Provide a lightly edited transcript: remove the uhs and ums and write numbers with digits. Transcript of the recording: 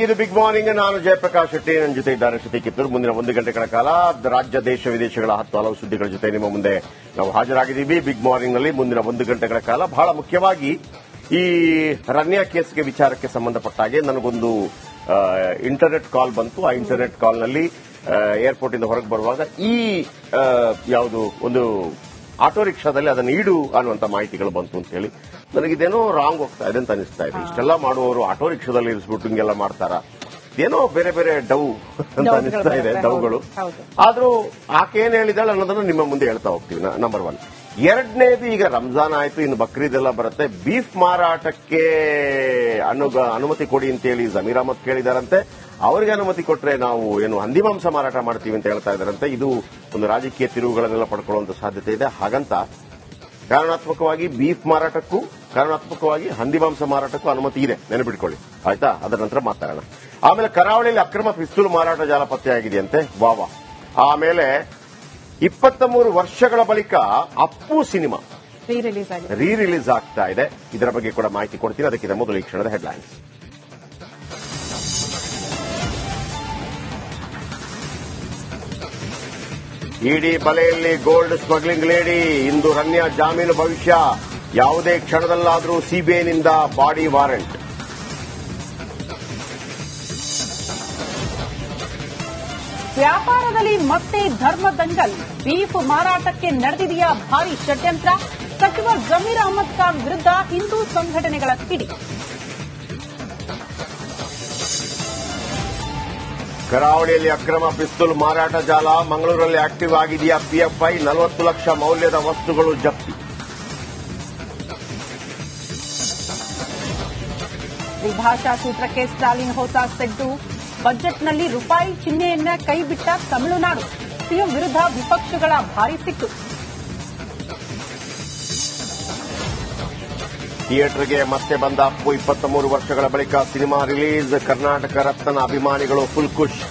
ಇದು big morning. ನಾನು ಜಯಪ್ರಕಾಶ್ ಶೆಟ್ಟಿ, ನನ್ನ ಜೊತೆ ಇದ್ದಾರೆ ಶ್ರುತಿ ಕಿತ್ತೂರು. ಮುಂದಿನ 1 ಗಂಟೆಗಳ ಕಾಲ ರಾಜ್ಯ ದೇಶ ವಿದೇಶಗಳ 10 ಹಲವು ಸುದ್ದಿಗಳ ಜೊತೆ ನಿಮ್ಮ ಮುಂದೆ ನಾವು ಹಾಜರಾಗಿದ್ದೀವಿ. ಬಿಗ್ ಮಾರ್ನಿಂಗ್ ನಲ್ಲಿ ಮುಂದಿನ 1 ಗಂಟೆಗಳ ಕಾಲ ಬಹಳ ಮುಖ್ಯವಾಗಿ ಈ ರನ್ಯಾ ಕೇಸ್ಗೆ ವಿಚಾರಕ್ಕೆ ಸಂಬಂಧಪಟ್ಟ ಹಾಗೆ ನನಗೊಂದು ಇಂಟರ್ನೆಟ್ ಕಾಲ್ ಬಂತು. ಆ ಇಂಟರ್ನೆಟ್ ಕಾಲ್ನಲ್ಲಿ ಏರ್ಪೋರ್ಟ್ ಇಂದ ಹೊರಗೆ ಬರುವಾಗ ಈ ಯಾವುದು ಒಂದು ಆಟೋ ರಿಕ್ಷಾದಲ್ಲಿ ಅದನ್ನು ಇಡು ಅನ್ನುವಂತ ಮಾಹಿತಿಗಳು ಬಂತು ಅಂತ ಹೇಳಿ ನನಗಿದೇನೋ ರಾಂಗ್ ಹೋಗ್ತಾ ಇದೆ ಅಂತ ಅನಿಸ್ತಾ ಇದೆ. ಇಷ್ಟೆಲ್ಲ ಮಾಡುವವರು ಆಟೋ ರಿಕ್ಷಾದಲ್ಲಿ ಇರಿಸ್ಬಿಟ್ಟು ಹಿಂಗೆಲ್ಲ ಮಾಡ್ತಾರ, ಏನೋ ಬೇರೆ ಬೇರೆ ಡೌ ಅಂತ ಅನಿಸ್ತಾ ಇದೆ, ಡೌಗಳು. ಆದ್ರೂ ಆಕೆ ಏನ್ ಹೇಳಿದಾಳೆ ಅನ್ನೋದನ್ನ ನಿಮ್ಮ ಮುಂದೆ ಹೇಳ್ತಾ ಹೋಗ್ತೀವಿ. ನಂಬರ್ 1. ಎರಡನೇದು, ಈಗ ರಂಜಾನ್ ಆಯ್ತು, ಇನ್ನು ಬಕ್ರೀದ್ ಎಲ್ಲ ಬರುತ್ತೆ. ಬೀಫ್ ಮಾರಾಟಕ್ಕೆ ಅನುಮತಿ ಕೊಡಿ ಅಂತೇಳಿ ಜಮೀರ್ ಅಹಮದ್ ಕೇಳಿದಾರಂತೆ. ಅವರಿಗೆ ಅನುಮತಿ ಕೊಟ್ರೆ ನಾವು ಏನು ಹಂದಿ ಮಾಂಸ ಮಾರಾಟ ಮಾಡ್ತೀವಿ ಅಂತ ಹೇಳ್ತಾ ಇದ್ದಾರಂತೆ. ಇದು ಒಂದು ರಾಜಕೀಯ ತಿರುವುಗಳನ್ನೆಲ್ಲ ಪಡ್ಕೊಳ್ಳುವಂತ ಸಾಧ್ಯತೆ ಇದೆ. ಹಾಗಂತ ಕಾರಣಾತ್ಮಕವಾಗಿ ಬೀಫ್ ಮಾರಾಟಕ್ಕೂ, ಕಾರಣಾತ್ಮಕವಾಗಿ ಹಂದಿ ಮಾಂಸ ಮಾರಾಟಕ್ಕೂ ಅನುಮತಿ ಇದೆ, ನೆನಪಿಟ್ಕೊಳ್ಳಿ ಆಯ್ತಾ. ಅದರ ನಂತರ ಮಾತಾಡೋಣ. ಆಮೇಲೆ ಕರಾವಳಿಯಲ್ಲಿ ಅಕ್ರಮ ಪಿಸ್ತೂಲ್ ಮಾರಾಟ ಜಾಲ ಪತ್ತೆಯಾಗಿದೆಯಂತೆ. ವಾವಾ. ಆಮೇಲೆ 23 ವರ್ಷಗಳ ಬಳಿಕ ಅಪ್ಪು ಸಿನಿಮಾ ರೀ ರಿಲೀಸ್ ಆಗ್ತಾ ಇದೆ. ಇದರ ಬಗ್ಗೆ ಕೂಡ ಮಾಹಿತಿ ಕೊಡ್ತೀನಿ. ಅದಕ್ಕಿಂತ ಮೊದಲು ಈ ಕ್ಷಣದ ಹೆಡ್ಲೈನ್ಸ್. ಇಡಿ ಬಲೆಯಲ್ಲಿ ಗೋಲ್ಡ್ ಸ್ಮಗ್ಲಿಂಗ್ ಲೇಡಿ. ಇಂದು ರನ್ಯಾ ಜಾಮೀನು ಭವಿಷ್ಯ. ಯಾವುದೇ ಕ್ಷಣದಲ್ಲಾದರೂ ಸಿಬಿಐನಿಂದ ಬಾಡಿ ವಾರೆಂಟ್. ವ್ಯಾಪಾರದಲ್ಲಿ ಮತ್ತೆ ಧರ್ಮ ದಂಗಲ್. ಬೀಫ್ ಮಾರಾಟಕ್ಕೆ ನಡೆದಿದೆಯಾ ಭಾರಿ ಷಡ್ಯಂತ್ರ? ಸಚಿವ ಜಮೀರ್ ಅಹಮದ್ ಖಾನ್ ವಿರುದ್ಧ ಹಿಂದೂ ಸಂಘಟನೆಗಳ ಕಿಡಿ. ಕರಾವಳಿಯಲ್ಲಿ ಅಕ್ರಮ ಪಿಸ್ತೂಲ್ ಮಾರಾಟ ಜಾಲ. ಮಂಗಳೂರಲ್ಲಿ ಆಕ್ಟಿವ್ ಆಗಿದೆಯಾ ಪಿಎಫ್ಐ. 40 ಲಕ್ಷ ಮೌಲ್ಯದ ವಸ್ತುಗಳು ಜಪ್ತಿ. ತ್ರಿಭಾಷಾ ಸೂತ್ರಕ್ಕೆ ಸ್ಟಾಲಿನ್ ಹೊಸ ಸೆಡ್ಡು. ಬಜೆಟ್ನಲ್ಲಿ ರೂಪಾಯಿ ಚಿಹ್ನೆಯನ್ನ ಕೈಬಿಟ್ಟ ತಮಿಳುನಾಡು. ಸಿಎಂ ವಿರುದ್ಧ ವಿಪಕ್ಷಗಳ ಭಾರಿ ಸಿಟ್ಟು. ಥಿಯೇಟರ್ಗೆ ಮತ್ತೆ ಬಂದ ಅಪ್ಪು. 23 ವರ್ಷಗಳ ಬಳಿಕ ಸಿನಿಮಾ ರಿಲೀಸ್. ಕರ್ನಾಟಕ ರತ್ನ ಅಭಿಮಾನಿಗಳು ಫುಲ್ ಖುಷ್.